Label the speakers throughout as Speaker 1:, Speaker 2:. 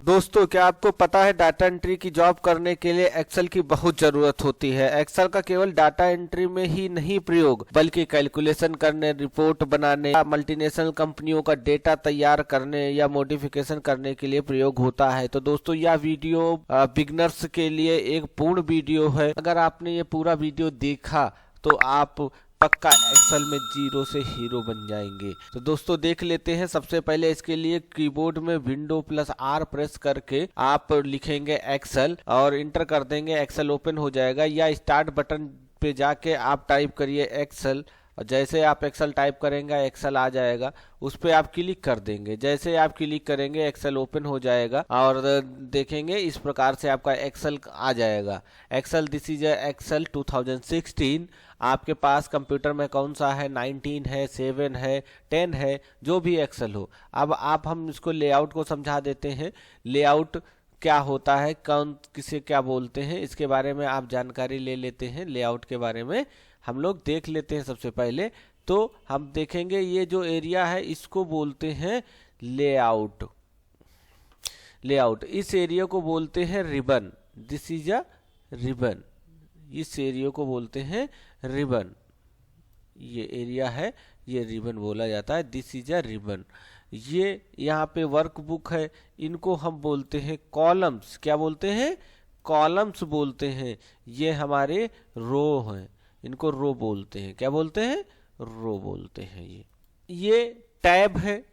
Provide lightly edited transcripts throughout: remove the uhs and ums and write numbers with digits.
Speaker 1: दोस्तों, क्या आपको पता है डाटा एंट्री की जॉब करने के लिए एक्सेल की बहुत जरूरत होती है। एक्सेल का केवल डाटा एंट्री में ही नहीं प्रयोग बल्कि कैलकुलेशन करने, रिपोर्ट बनाने, मल्टीनेशनल कंपनियों का डेटा तैयार करने या मॉडिफिकेशन करने के लिए प्रयोग होता है। तो दोस्तों, यह वीडियो बिगनर्स के लिए एक पूर्ण वीडियो है। अगर आपने ये पूरा वीडियो देखा तो आप पक्का एक्सेल में जीरो से हीरो बन जाएंगे। तो दोस्तों देख लेते हैं। सबसे पहले इसके लिए कीबोर्ड में विंडो प्लस आर प्रेस करके आप लिखेंगे एक्सेल और इंटर कर देंगे। एक्सेल ओपन हो जाएगा, या स्टार्ट बटन पे जाके आप टाइप करिए एक्सेल और जैसे आप एक्सेल टाइप करेंगे एक्सेल आ जाएगा, उस पर आप क्लिक कर देंगे। जैसे आप क्लिक करेंगे एक्सेल ओपन हो जाएगा और देखेंगे इस प्रकार से आपका एक्सेल आ जाएगा। Excel, this is Excel 2016। आपके पास कंप्यूटर में कौन सा है, 19 है, 7 है, 10 है, जो भी एक्सेल हो। अब हम इसको लेआउट को समझा देते हैं। लेआउट क्या होता है, कौन किसे क्या बोलते हैं, इसके बारे में आप जानकारी ले लेते हैं। लेआउट के बारे में हम लोग देख लेते हैं। सबसे पहले तो हम देखेंगे ये जो एरिया है इसको बोलते हैं लेआउट। लेआउट इस एरिया को बोलते हैं ribbon. This is a ribbon. इस एरिया को बोलते हैं रिबन। ये एरिया है, ये रिबन बोला जाता है। This is a ribbon. ये यहाँ पे वर्कबुक है, इनको हम बोलते हैं कॉलम्स। क्या बोलते हैं? कॉलम्स बोलते हैं। ये हमारे रो हैं, इनको रो बोलते हैं। क्या बोलते हैं? रो बोलते हैं। ये टैब है,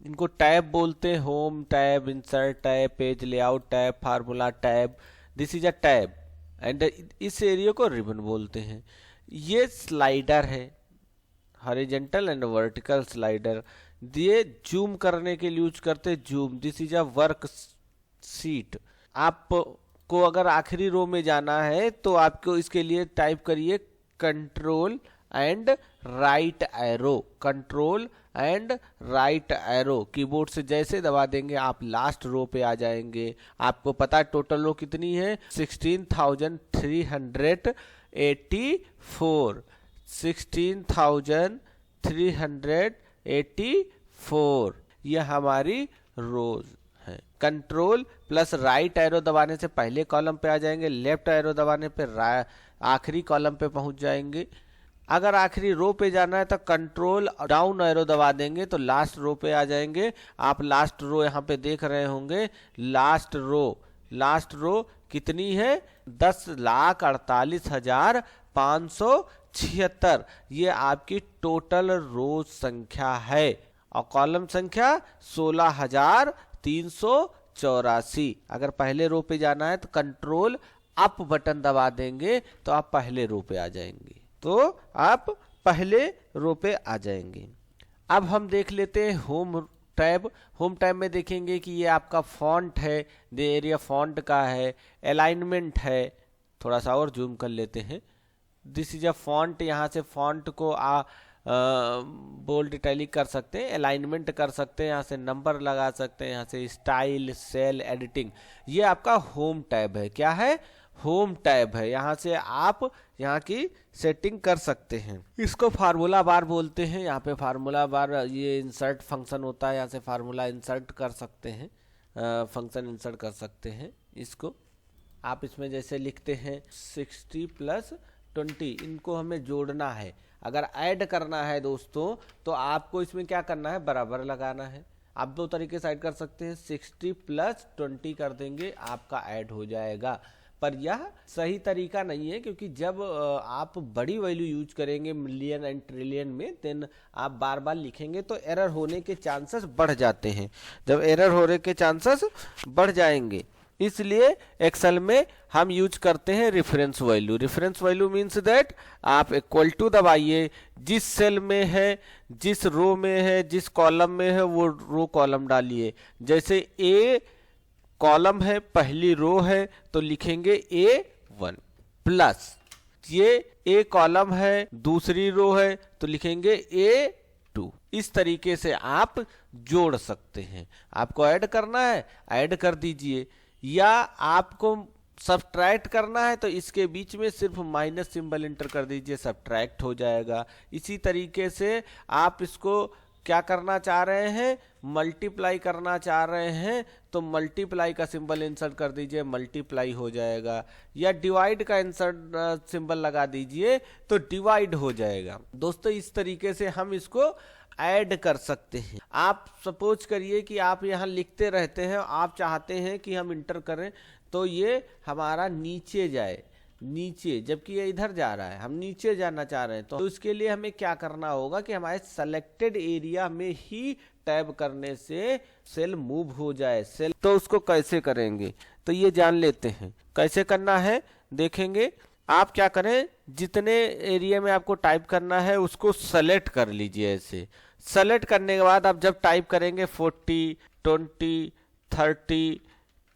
Speaker 1: इनको टैब बोलते हैं। Home tab, insert tab, page layout tab, formula tab. This is a tab and इस एरिया को रिबन बोलते हैं। ये स्लाइडर है, हॉरिजॉन्टल एंड वर्टिकल स्लाइडर। ये जूम करने के लिए यूज करते zoom. This is a work sheet. आपको अगर आखिरी रो में जाना है तो आपको इसके लिए टाइप करिए control and right arrow. Control and right arrow keyboard से जैसे दबा देंगे आप लास्ट रो पे आ जाएंगे। आपको पता है टोटल रो कितनी है? 16,384। 16,384 ये हमारी रोज है। कंट्रोल प्लस राइट एरो दबाने से पहले कॉलम पे आ जाएंगे, लेफ्ट एरो दबाने पे आखिरी कॉलम पे पहुंच जाएंगे। अगर आखिरी रो पे जाना है तो कंट्रोल डाउन एरो दबा देंगे तो लास्ट रो पे आ जाएंगे। आप लास्ट रो यहाँ पे देख रहे होंगे। लास्ट रो कितनी है? 10,48,576। ये आपकी टोटल रो संख्या है और कॉलम संख्या 16,384। अगर पहले रो पे जाना है तो कंट्रोल अप बटन दबा देंगे तो आप पहले रो पे आ जाएंगे। अब हम देख लेते हैं होम टैब। होम टैब में देखेंगे कि ये आपका फॉन्ट है, ये एरिया फॉन्ट का है। अलाइनमेंट है, थोड़ा सा और जूम कर लेते हैं। This is a font. यहाँ से फॉन्ट को बोल्ड इटैलिक कर सकते हैं, अलाइनमेंट कर सकते हैं, यहाँ से नंबर लगा सकते हैं, यहाँ से स्टाइल, सेल, एडिटिंग। ये आपका होम टैब है। क्या है? होम टैब है। यहाँ से आप यहाँ की सेटिंग कर सकते हैं। इसको फार्मूला बार बोलते हैं। यहाँ पे फार्मूला बार ये इंसर्ट फंक्शन होता है, यहाँ से फार्मूला इंसर्ट कर सकते हैं, फंक्शन इंसर्ट कर सकते हैं। इसको आप इसमें जैसे लिखते हैं 60 + 20, इनको हमें जोड़ना है। अगर ऐड करना है दोस्तों तो आपको इसमें क्या करना है? बराबर लगाना है। आप दो तरीके से ऐड कर सकते हैं। 60 + 20 कर देंगे, आपका ऐड हो जाएगा। पर यह सही तरीका नहीं है, क्योंकि जब आप बड़ी वैल्यू यूज करेंगे मिलियन एंड ट्रिलियन में, देन आप बार बार लिखेंगे तो एरर होने के चांसेस बढ़ जाते हैं। जब एरर होने के चांसेस बढ़ जाएंगे, इसलिए एक्सेल में हम यूज करते हैं reference value. Reference value means that आप इक्वल टू दबाइए, जिस सेल में है, जिस रो में है, जिस कॉलम में है, वो रो कॉलम डालिए। जैसे ए कॉलम है, पहली रो है, तो लिखेंगे A1 प्लस। ये ए कॉलम है, दूसरी रो है, तो लिखेंगे A2। इस तरीके से आप जोड़ सकते हैं। आपको ऐड करना है, ऐड कर दीजिए, या आपको सब्ट्रैक्ट करना है तो इसके बीच में सिर्फ माइनस सिंबल इंटर कर दीजिए, सब्ट्रैक्ट हो जाएगा। इसी तरीके से आप इसको क्या करना चाह रहे हैं? मल्टीप्लाई करना चाह रहे हैं तो मल्टीप्लाई का सिंबल इंसर्ट कर दीजिए, मल्टीप्लाई हो जाएगा, या डिवाइड का इंसर्ट सिंबल लगा दीजिए तो डिवाइड हो जाएगा। दोस्तों इस तरीके से हम इसको ऐड कर सकते हैं। आप सपोज करिए कि आप यहाँ लिखते रहते हैं, आप चाहते हैं कि हम इंटर करें तो ये हमारा नीचे जाए, नीचे, जबकि ये इधर जा रहा है, हम नीचे जाना चाह रहे हैं, तो इसके लिए हमें क्या करना होगा कि हमारे सेलेक्टेड एरिया में ही टैब करने से सेल मूव हो जाए। सेल तो उसको कैसे करेंगे तो ये जान लेते हैं कैसे करना है, देखेंगे। आप क्या करें, जितने एरिया में आपको टाइप करना है उसको सेलेक्ट कर लीजिए। ऐसे सेलेक्ट करने के बाद आप जब टाइप करेंगे 40, 20, 30,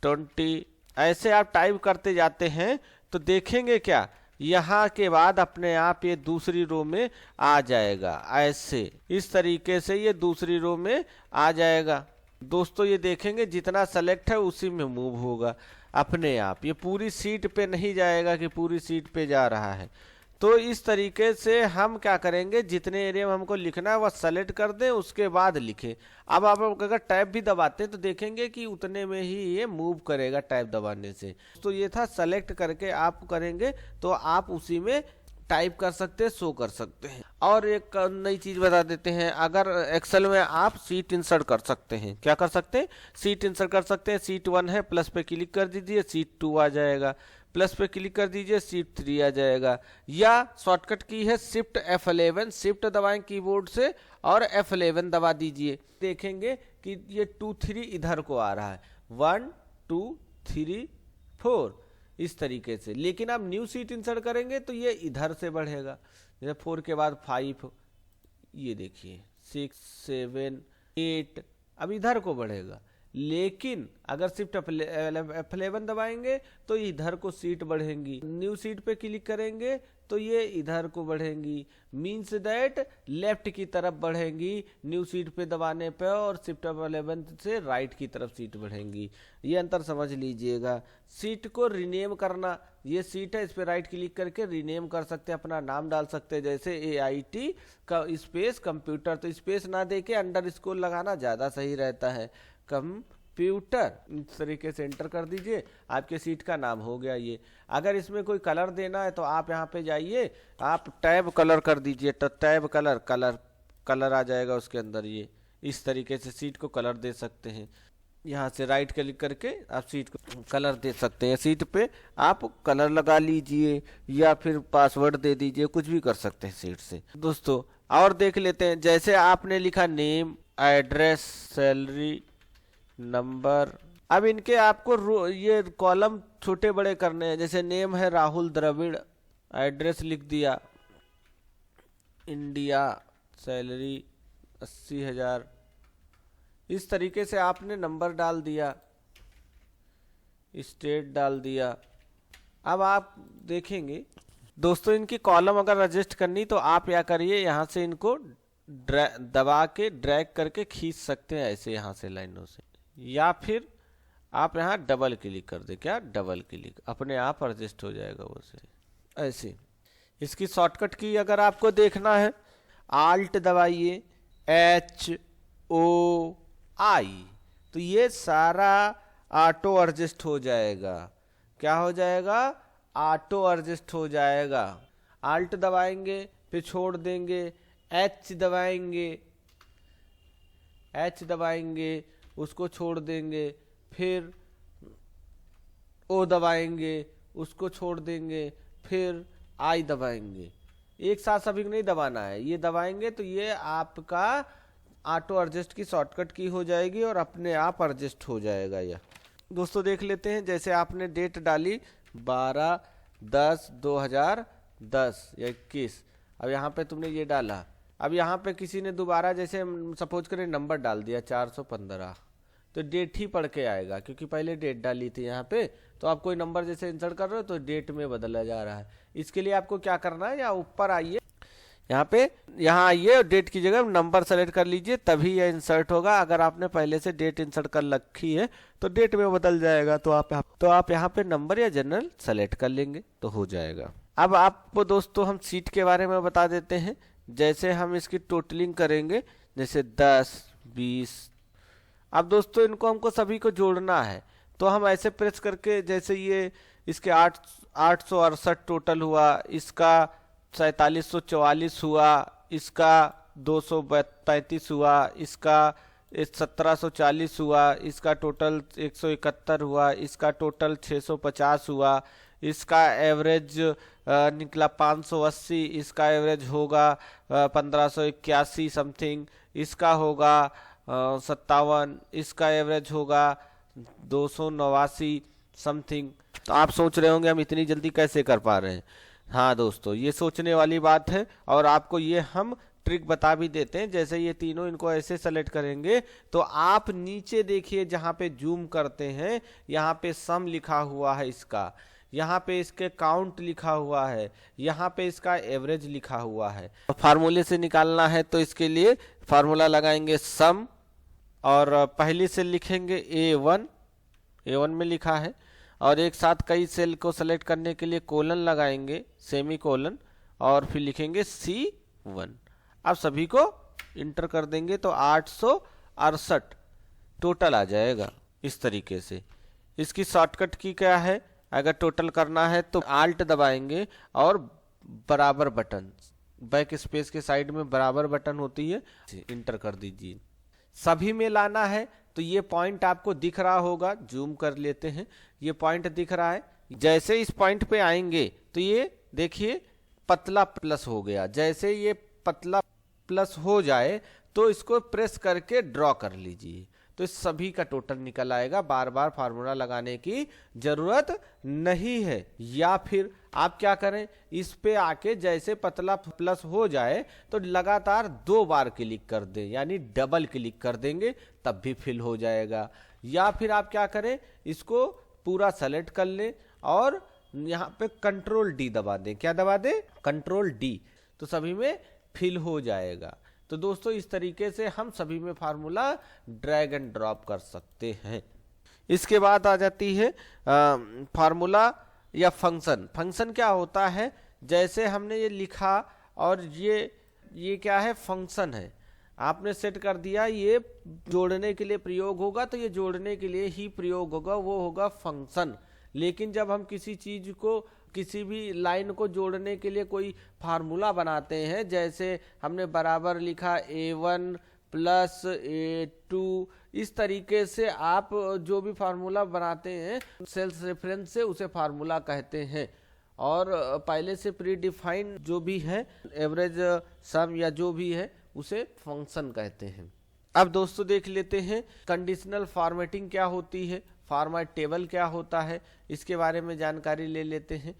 Speaker 1: 20 ऐसे आप टाइप करते जाते हैं तो देखेंगे क्या, यहाँ के बाद अपने आप ये दूसरी रो में आ जाएगा। ऐसे इस तरीके से ये दूसरी रो में आ जाएगा। दोस्तों ये देखेंगे जितना सेलेक्ट है उसी में मूव होगा अपने आप, ये पूरी सीट पे नहीं जाएगा कि पूरी सीट पे जा रहा है। तो इस तरीके से हम क्या करेंगे, जितने एरिया में हमको लिखना है वह सेलेक्ट कर दें, उसके बाद लिखें। अब आप अगर टैब भी दबाते हैं तो देखेंगे कि उतने में ही ये मूव करेगा टैब दबाने से। तो ये था सेलेक्ट करके आप करेंगे तो आप उसी में टाइप कर सकते हैं, शो कर सकते हैं। और एक नई चीज बता देते हैं, अगर एक्सेल में आप सीट इंसर्ट कर सकते हैं। क्या कर सकते हैं, सीट इंसर्ट कर सकते हैं। सीट 1 है, प्लस पे क्लिक कर दीजिए, सीट 2 आ जाएगा, प्लस पे क्लिक कर दीजिए, सीट 3 आ जाएगा। या शॉर्टकट की है शिफ्ट F11, शिफ्ट दबाएं कीबोर्ड से और F11 दबा दीजिए, देखेंगे कि ये 2, 3 इधर को आ रहा है, 1, 2, 3, 4 इस तरीके से। लेकिन आप न्यू सीट इंसर्ट करेंगे तो ये इधर से बढ़ेगा, जैसे 4 के बाद 5, ये देखिए 6, 7, 8 अब इधर को बढ़ेगा। लेकिन अगर शिफ्ट F11 दबाएंगे तो इधर को सीट बढ़ेंगी, न्यू सीट पे क्लिक करेंगे तो ये इधर को बढ़ेंगी, मीन्स दैट लेफ्ट की तरफ बढ़ेंगी न्यू सीट पे दबाने पे, और शिफ्ट F11 से राइट की तरफ सीट बढ़ेंगी। ये अंतर समझ लीजिएगा। सीट को रिनेम करना, ये सीट है, इस पे राइट क्लिक करके रिनेम कर सकते हैं, अपना नाम डाल सकते हैं, जैसे AIT का स्पेस कंप्यूटर, तो स्पेस ना देके अंडरस्कोर लगाना ज़्यादा सही रहता है, कंप्यूटर इस तरीके से एंटर कर दीजिए, आपके सीट का नाम हो गया ये। अगर इसमें कोई कलर देना है तो आप यहाँ पे जाइए, आप टैब कलर कर दीजिए, तो टैब कलर कलर आ जाएगा उसके अंदर। ये इस तरीके से सीट को कलर दे सकते हैं। यहाँ से राइट क्लिक करके आप सीट को कलर दे सकते हैं, सीट पे आप कलर लगा लीजिए या फिर पासवर्ड दे दीजिए, कुछ भी कर सकते हैं सीट से। दोस्तों और देख लेते हैं, जैसे आपने लिखा नेम, एड्रेस, सैलरी, नंबर। अब इनके आपको ये कॉलम छोटे बड़े करने हैं। जैसे नेम है राहुल द्रविड़, एड्रेस लिख दिया इंडिया, सैलरी 80,000, इस तरीके से आपने नंबर डाल दिया, स्टेट डाल दिया। अब आप देखेंगे दोस्तों इनकी कॉलम अगर एडजस्ट करनी तो आप क्या करिए, यहाँ से इनको दबा के ड्रैग करके खींच सकते हैं ऐसे यहाँ से लाइनों से, या फिर आप यहाँ डबल क्लिक कर दे, क्या डबल क्लिक, अपने आप एडजस्ट हो जाएगा वो से ऐसे। इसकी शॉर्टकट की अगर आपको देखना है, आल्ट दबाइए, HOI, तो ये सारा ऑटो एडजस्ट हो जाएगा। क्या हो जाएगा, ऑटो एडजस्ट हो जाएगा। आल्ट दबाएंगे फिर छोड़ देंगे, H दबाएंगे उसको छोड़ देंगे, फिर O दबाएंगे उसको छोड़ देंगे, फिर I दबाएंगे। एक साथ सभी को नहीं दबाना है, ये दबाएंगे तो ये आपका ऑटो एडजस्ट की शॉर्टकट की हो जाएगी और अपने आप एडजस्ट हो जाएगा। यह दोस्तों देख लेते हैं, जैसे आपने डेट डाली 12/10/2010 या 21, अब यहाँ पे तुमने ये डाला, अब यहाँ पे किसी ने दोबारा जैसे सपोज करें नंबर डाल दिया 415, तो डेट ही पढ़ के आएगा क्योंकि पहले डेट डाली थी यहाँ पे। तो आप कोई नंबर जैसे इंसर्ट कर रहे हो तो डेट में बदला जा रहा है। इसके लिए आपको क्या करना है, या ऊपर आइए, यहाँ आइए और डेट की जगह नंबर सेलेक्ट कर लीजिए, तभी यह इंसर्ट होगा। अगर आपने पहले से डेट इंसर्ट कर रखी है तो डेट में बदल जाएगा, तो आप यहाँ पे नंबर या जनरल सेलेक्ट कर लेंगे तो हो जाएगा। अब आपको दोस्तों हम सीट के बारे में बता देते हैं। जैसे हम इसकी टोटलिंग करेंगे, जैसे 10, 20, अब दोस्तों इनको हमको सभी को जोड़ना है, तो हम ऐसे प्रेस करके, जैसे ये इसके 868 टोटल हुआ, इसका 4744 हुआ, इसका 235 हुआ, इसका 1740 हुआ, इसका टोटल 171 हुआ, इसका टोटल 650 हुआ, इसका एवरेज निकला 580, इसका एवरेज होगा 1581 समथिंग, इसका होगा 57, इसका एवरेज होगा 289 समथिंग। तो आप सोच रहे होंगे हम इतनी जल्दी कैसे कर पा रहे हैं। हाँ दोस्तों, ये सोचने वाली बात है, और आपको ये हम ट्रिक बता भी देते हैं। जैसे ये तीनों, इनको ऐसे सेलेक्ट करेंगे तो आप नीचे देखिए जहाँ पे जूम करते हैं, यहाँ पे सम लिखा हुआ है इसका, यहाँ पे इसके काउंट लिखा हुआ है, यहाँ पे इसका एवरेज लिखा हुआ है। फार्मूले से निकालना है तो इसके लिए फार्मूला लगाएंगे सम, और पहली सेल लिखेंगे A1 में लिखा है, और एक साथ कई सेल को सेलेक्ट करने के लिए कोलन लगाएंगे, सेमी कोलन, और फिर लिखेंगे C1। अब सभी को इंटर कर देंगे तो 868 टोटल आ जाएगा इस तरीके से। इसकी शॉर्टकट की क्या है, अगर टोटल करना है तो आल्ट दबाएंगे और बराबर बटन, बैक स्पेस के साइड में बराबर बटन होती है, इंटर कर दीजिए। सभी में लाना है तो ये पॉइंट आपको दिख रहा होगा, जूम कर लेते हैं, ये पॉइंट दिख रहा है। जैसे इस पॉइंट पे आएंगे तो ये देखिए पतला प्लस हो गया। जैसे ये पतला प्लस हो जाए तो इसको प्रेस करके ड्रॉ कर लीजिए, तो इस सभी का टोटल निकल आएगा। बार बार फार्मूला लगाने की जरूरत नहीं है। या फिर आप क्या करें, इस पे आके जैसे पतला प्लस हो जाए तो लगातार 2 बार क्लिक कर दें, यानी डबल क्लिक कर देंगे, तब भी फिल हो जाएगा। या फिर आप क्या करें, इसको पूरा सेलेक्ट कर लें और यहाँ पे कंट्रोल डी दबा दें। क्या दबा दें? कंट्रोल डी, तो सभी में फिल हो जाएगा। तो दोस्तों इस तरीके से हम सभी में फार्मूला ड्रैग एंड ड्रॉप कर सकते हैं। इसके बाद आ जाती है फार्मूला या फंक्शन। फंक्शन क्या होता है, जैसे हमने ये लिखा और ये क्या है, फंक्शन है, आपने सेट कर दिया, ये जोड़ने के लिए प्रयोग होगा तो ये जोड़ने के लिए ही प्रयोग होगा, वो होगा फंक्शन। लेकिन जब हम किसी चीज को, किसी भी लाइन को जोड़ने के लिए कोई फार्मूला बनाते हैं, जैसे हमने बराबर लिखा A1 प्लस A2, इस तरीके से आप जो भी फार्मूला बनाते हैं सेल्स रेफरेंस से, उसे फार्मूला कहते हैं। और पहले से प्री डिफाइंड जो भी है, एवरेज, सम या जो भी है, उसे फंक्शन कहते हैं। अब दोस्तों देख लेते हैं कंडीशनल फॉर्मेटिंग क्या होती है, फॉर्मेट टेबल क्या होता है, इसके बारे में जानकारी ले लेते हैं।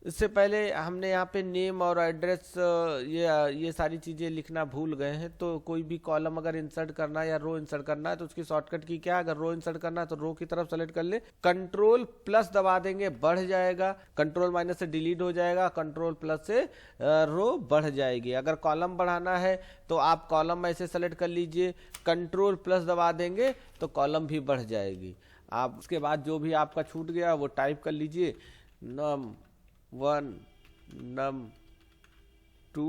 Speaker 1: इससे पहले हमने यहाँ पे नेम और एड्रेस, ये सारी चीज़ें लिखना भूल गए हैं। तो कोई भी कॉलम अगर इंसर्ट करना है या रो इंसर्ट करना है तो उसकी शॉर्टकट की क्या है, अगर रो इंसर्ट करना है तो रो की तरफ सेलेक्ट कर ले, कंट्रोल प्लस दबा देंगे, बढ़ जाएगा, कंट्रोल माइनस से डिलीट हो जाएगा, कंट्रोल प्लस से रो बढ़ जाएगी। अगर कॉलम बढ़ाना है तो आप कॉलम ऐसे सेलेक्ट कर लीजिए, कंट्रोल प्लस दबा देंगे तो कॉलम भी बढ़ जाएगी। आप उसके बाद जो भी आपका छूट गया वो टाइप कर लीजिए, num1, num2,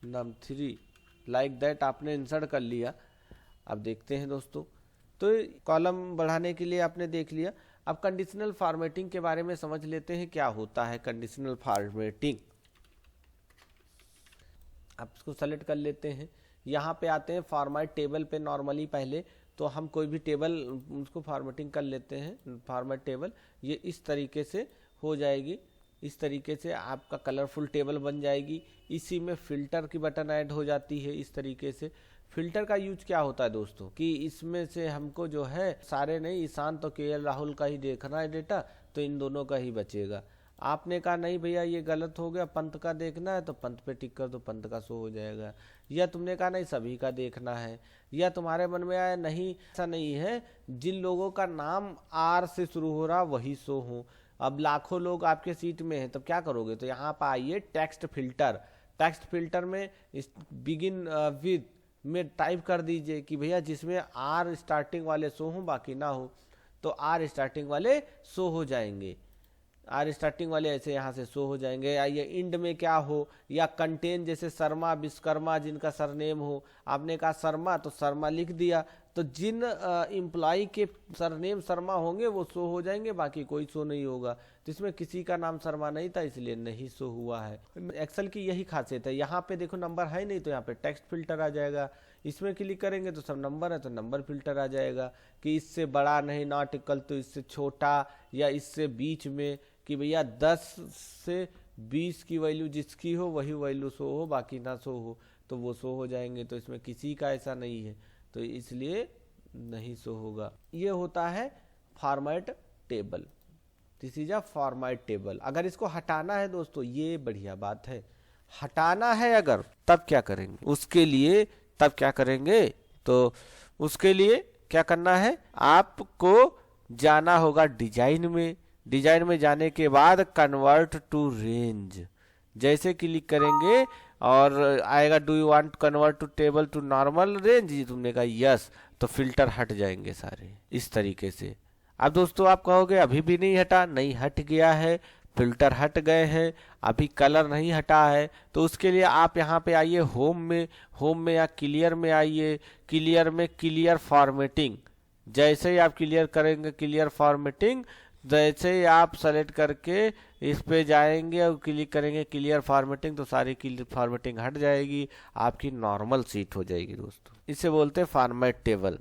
Speaker 1: num3, like that आपने इंसर्ट कर लिया। अब देखते हैं दोस्तों, तो कॉलम बढ़ाने के लिए आपने देख लिया। अब कंडीशनल फॉर्मेटिंग के बारे में समझ लेते हैं, क्या होता है कंडीशनल फॉर्मेटिंग। आप इसको सेलेक्ट कर लेते हैं, यहाँ पे आते हैं फॉर्मेट टेबल पे। नॉर्मली पहले तो हम कोई भी टेबल उसको फॉर्मेटिंग कर लेते हैं, फॉर्मेट टेबल, ये इस तरीके से हो जाएगी। इस तरीके से आपका कलरफुल टेबल बन जाएगी। इसी में फिल्टर की बटन ऐड हो जाती है। इस तरीके से फिल्टर का यूज क्या होता है दोस्तों, कि इसमें से हमको जो है सारे नहीं, ईशान तो KL राहुल का ही देखना है डेटा, तो इन दोनों का ही बचेगा। आपने कहा नहीं भैया ये गलत हो गया, पंत का देखना है तो पंत पे टिक कर दो, पंत का शो हो जाएगा। या तुमने कहा नहीं सभी का देखना है, या तुम्हारे मन में आया नहीं ऐसा नहीं है, जिन लोगों का नाम R से शुरू हो रहा वही शो हो। अब लाखों लोग आपके सीट में हैं, तब क्या करोगे, तो यहाँ पर आइए टेक्स्ट फिल्टर। टेक्स्ट फिल्टर में बिगिन विद में टाइप कर दीजिए कि भैया जिसमें R स्टार्टिंग वाले शो हो, बाकी ना हो, तो R स्टार्टिंग वाले शो हो जाएंगे। आर स्टार्टिंग वाले ऐसे यहाँ से शो हो जाएंगे, या ये इंड में क्या हो, या कंटेन जैसे शर्मा विश्वकर्मा जिनका सरनेम हो, आपने कहा शर्मा तो शर्मा लिख दिया, तो जिन एम्प्लॉय के सरनेम शर्मा होंगे वो शो हो जाएंगे, बाकी कोई शो नहीं होगा। तो इसमें किसी का नाम शर्मा नहीं था इसलिए नहीं शो हुआ है। एक्सेल की यही खासियत है। यहाँ पे देखो नंबर है नहीं तो यहाँ पे टेक्स्ट फिल्टर आ जाएगा, इसमें क्लिक करेंगे तो सब नंबर है तो नंबर फिल्टर आ जाएगा कि इससे बड़ा नहीं, नॉट इक्वल तो इससे छोटा, या इससे बीच में कि भैया 10 से 20 की वैल्यू जिसकी हो वही वैल्यू शो हो, बाकी ना शो हो तो वो शो हो जाएंगे। तो इसमें किसी का ऐसा नहीं है तो इसलिए नहीं शो होगा। ये होता है format table, this is a format table. अगर इसको हटाना है दोस्तों, ये बढ़िया बात है, हटाना है अगर तब क्या करेंगे, उसके लिए तब क्या करेंगे, तो उसके लिए क्या करना है, आपको जाना होगा डिजाइन में। डिजाइन में जाने के बाद कन्वर्ट टू रेंज जैसे क्लिक करेंगे और आएगा do you want convert to table to normal range, तुमने कहा यस, तो फिल्टर हट जाएंगे सारे इस तरीके से। अब दोस्तों आप कहोगे अभी भी नहीं हटा, नहीं हट गया है, फिल्टर हट गए हैं, अभी कलर नहीं हटा है। तो उसके लिए आप यहाँ पे आइए होम में या क्लियर में आइए, क्लियर में क्लियर फॉर्मेटिंग, जैसे ही आप क्लियर करेंगे क्लियर फॉर्मेटिंग, जैसे ही आप सेलेक्ट करके इस पे जाएंगे और क्लिक करेंगे क्लियर फॉर्मेटिंग तो सारी क्लियर फॉर्मेटिंग हट जाएगी, आपकी नॉर्मल सीट हो जाएगी दोस्तों। इसे बोलते हैं फॉर्मेट टेबल।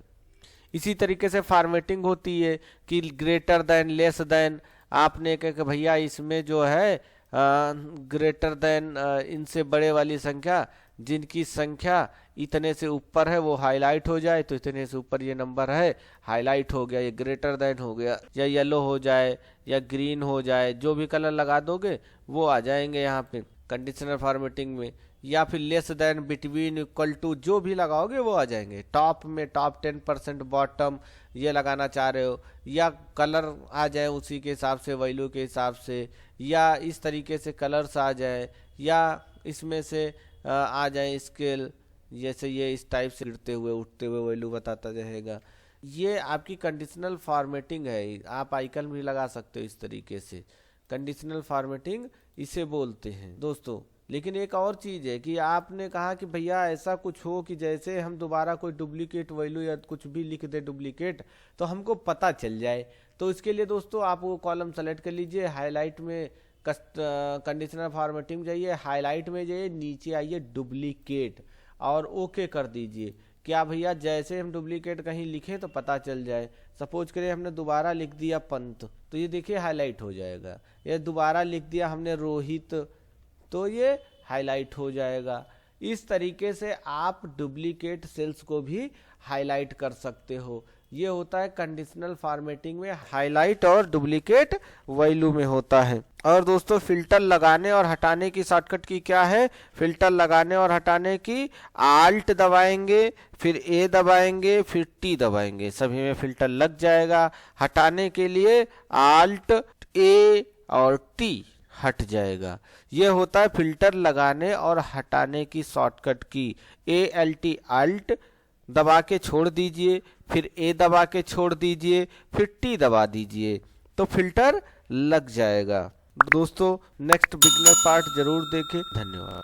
Speaker 1: इसी तरीके से फॉर्मेटिंग होती है कि ग्रेटर देन लेस देन, आपने कहा कि भैया इसमें जो है ग्रेटर देन इनसे बड़े वाली संख्या, जिनकी संख्या इतने से ऊपर है वो हाईलाइट हो जाए, तो इतने से ऊपर ये नंबर है हाईलाइट हो गया, ये ग्रेटर देन हो गया, या येलो हो जाए या ग्रीन हो जाए, जो भी कलर लगा दोगे वो आ जाएंगे यहाँ पे कंडीशनल फॉर्मेटिंग में। या फिर less than, between, equal to, जो भी लगाओगे वो आ जाएंगे। टॉप में टॉप 10%, बॉटम ये लगाना चाह रहे हो, या कलर आ जाए उसी के हिसाब से, वैल्यू के हिसाब से, या इस तरीके से कलर्स आ जाए, या इसमें से आ जाए स्केल, जैसे ये इस टाइप से गिरते हुए उठते हुए वैल्यू बताता रहेगा। ये आपकी कंडीशनल फॉर्मेटिंग है, आप आइकन भी लगा सकते हो इस तरीके से, कंडीशनल फॉर्मेटिंग इसे बोलते हैं दोस्तों। लेकिन एक और चीज़ है कि आपने कहा कि भैया ऐसा कुछ हो कि जैसे हम दोबारा कोई डुप्लीकेट वैल्यू या कुछ भी लिख दे डुप्लीकेट तो हमको पता चल जाए, तो इसके लिए दोस्तों आप वो कॉलम सेलेक्ट कर लीजिए, हाईलाइट में कंडीशनल फॉर्मेटिंग जाइए, हाईलाइट में जाइए, नीचे आइए डुप्लीकेट और ओके कर दीजिए। क्या भैया जैसे हम डुप्लीकेट कहीं लिखें तो पता चल जाए। सपोज करें हमने दोबारा लिख दिया पंत तो ये देखिए हाईलाइट हो जाएगा, ये दोबारा लिख दिया हमने रोहित तो ये हाईलाइट हो जाएगा। इस तरीके से आप डुप्लीकेट सेल्स को भी हाईलाइट कर सकते हो। ये होता है कंडीशनल फॉर्मेटिंग में, हाईलाइट और डुप्लीकेट वैल्यू में होता है। और दोस्तों फिल्टर लगाने और हटाने की शॉर्टकट की क्या है, फिल्टर लगाने और हटाने की आल्ट दबाएंगे, फिर ए दबाएंगे, फिर टी दबाएंगे, सभी में फिल्टर लग जाएगा। हटाने के लिए आल्ट ए और टी हट जाएगा। यह होता है फिल्टर लगाने और हटाने की शॉर्टकट की। ALT अल्ट दबा के छोड़ दीजिए, फिर ए दबा के छोड़ दीजिए, फिर टी दबा दीजिए तो फिल्टर लग जाएगा। दोस्तों नेक्स्ट बिगनर पार्ट जरूर देखें। धन्यवाद।